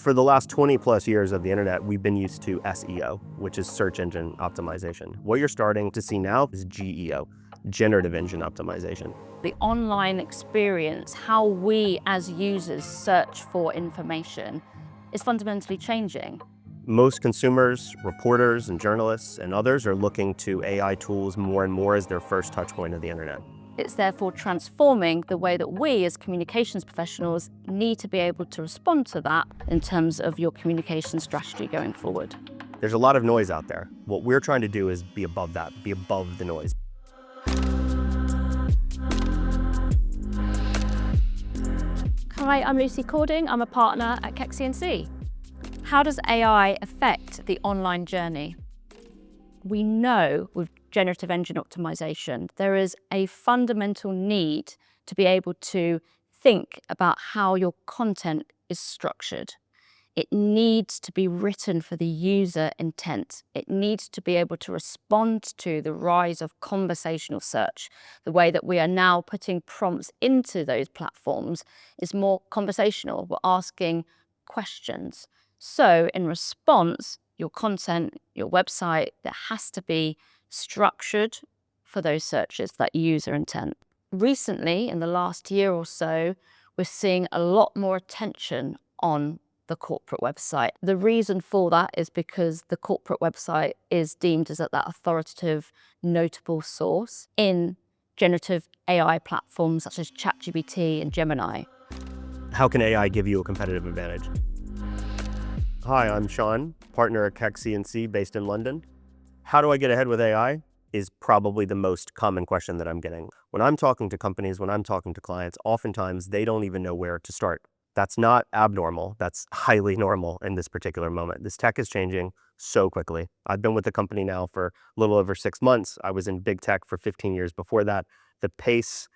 For the last 20 plus years of the internet, we've been used to SEO, which is search engine optimization. What you're starting to see now is GEO, generative engine optimization. The online experience, how we as users search for information, is fundamentally changing. Most consumers, reporters, and journalists and others are looking to AI tools more and more as their first touch point of the internet. It's therefore transforming the way that we as communications professionals need to be able to respond to that in terms of your communication strategy going forward. There's a lot of noise out there. What we're trying to do is be above that, be above the noise. Hi, I'm Lucy Cording. I'm a partner at Kekst CNC. How does AI affect the online journey? We know with generative engine optimization, there is a fundamental need to be able to think about how your content is structured. It needs to be written for the user intent. It needs to be able to respond to the rise of conversational search. The way that we are now putting prompts into those platforms is more conversational. We're asking questions. So in response, your content, your website, that has to be structured for those searches, that user intent. Recently, in the last year or so, we're seeing a lot more attention on the corporate website. The reason for that is because the corporate website is deemed as that authoritative, notable source in generative AI platforms such as ChatGPT and Gemini. How can AI give you a competitive advantage? Hi, I'm Sean, partner at Kekst CNC based in London. How do I get ahead with AI is probably the most common question that I'm getting. When I'm talking to companies, when I'm talking to clients, oftentimes they don't even know where to start. That's not abnormal. That's highly normal in this particular moment. This tech is changing so quickly. I've been with the company now for a little over 6 months. I was in big tech for 15 years before that. The pace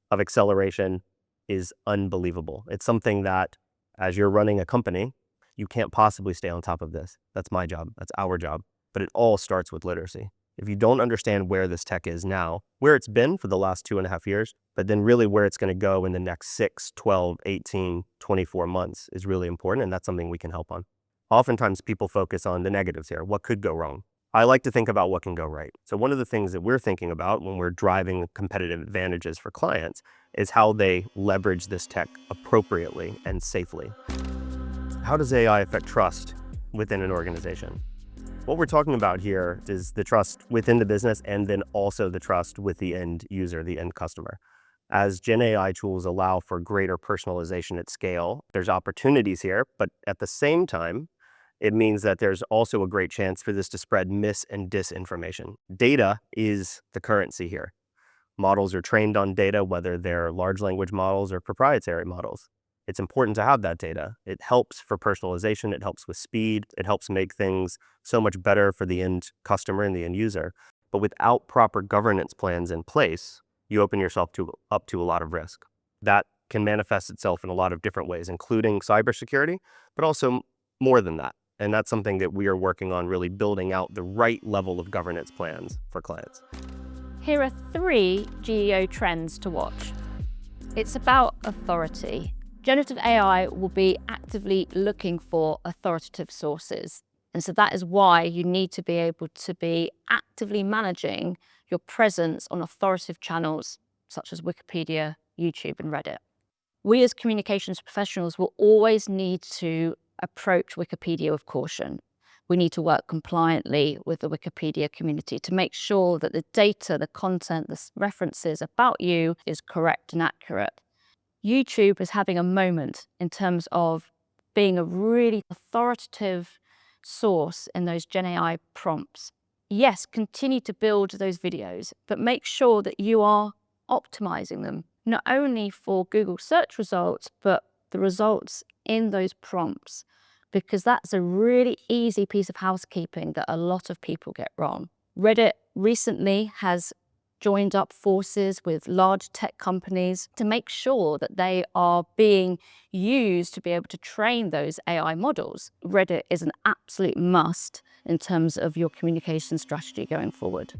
of acceleration is unbelievable. It's something that, as you're running a company, you can't possibly stay on top of this. That's my job. That's our job. But it all starts with literacy. If you don't understand where this tech is now, where it's been for the last 2.5 years, but then really where it's going to go in the next 6, 12, 18, 24 months is really important, and that's something we can help on. Oftentimes people focus on the negatives here. What could go wrong? I like to think about what can go right. So one of the things that we're thinking about when we're driving competitive advantages for clients is how they leverage this tech appropriately and safely. How does AI affect trust within an organization? What we're talking about here is the trust within the business and then also the trust with the end user, the end customer. As GenAI tools allow for greater personalization at scale, there's opportunities here, but at the same time, it means that there's also a great chance for this to spread mis and disinformation. Data is the currency here. Models are trained on data, whether they're large language models or proprietary models. It's important to have that data. It helps for personalization, it helps with speed, it helps make things so much better for the end customer and the end user. But without proper governance plans in place, you open yourself up to a lot of risk. That can manifest itself in a lot of different ways, including cybersecurity, but also more than that. And that's something that we are working on, really building out the right level of governance plans for clients. Here are 3 GEO trends to watch. It's about authority. Generative AI will be actively looking for authoritative sources. And so that is why you need to be able to be actively managing your presence on authoritative channels such as Wikipedia, YouTube, and Reddit. We as communications professionals will always need to approach Wikipedia with caution. We need to work compliantly with the Wikipedia community to make sure that the data, the content, the references about you is correct and accurate. YouTube is having a moment in terms of being a really authoritative source in those GenAI prompts. Yes, continue to build those videos, but make sure that you are optimizing them, not only for Google search results, but the results in those prompts, because that's a really easy piece of housekeeping that a lot of people get wrong. Reddit recently has joined up forces with large tech companies to make sure that they are being used to be able to train those AI models. Reddit is an absolute must in terms of your communication strategy going forward.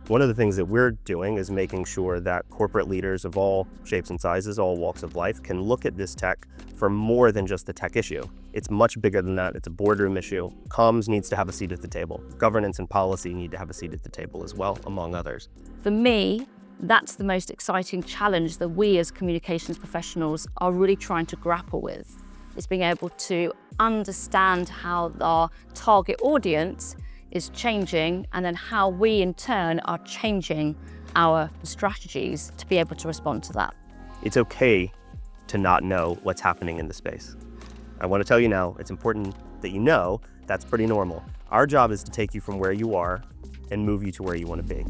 One of the things that we're doing is making sure that corporate leaders of all shapes and sizes, all walks of life, can look at this tech for more than just a tech issue. It's much bigger than that. It's a boardroom issue. Comms needs to have a seat at the table. Governance and policy need to have a seat at the table as well, among others. For me, that's the most exciting challenge that we as communications professionals are really trying to grapple with, is being able to understand how our target audience is changing and then how we in turn are changing our strategies to be able to respond to that. It's okay to not know what's happening in the space. I want to tell you now, it's important that you know that's pretty normal. Our job is to take you from where you are and move you to where you want to be.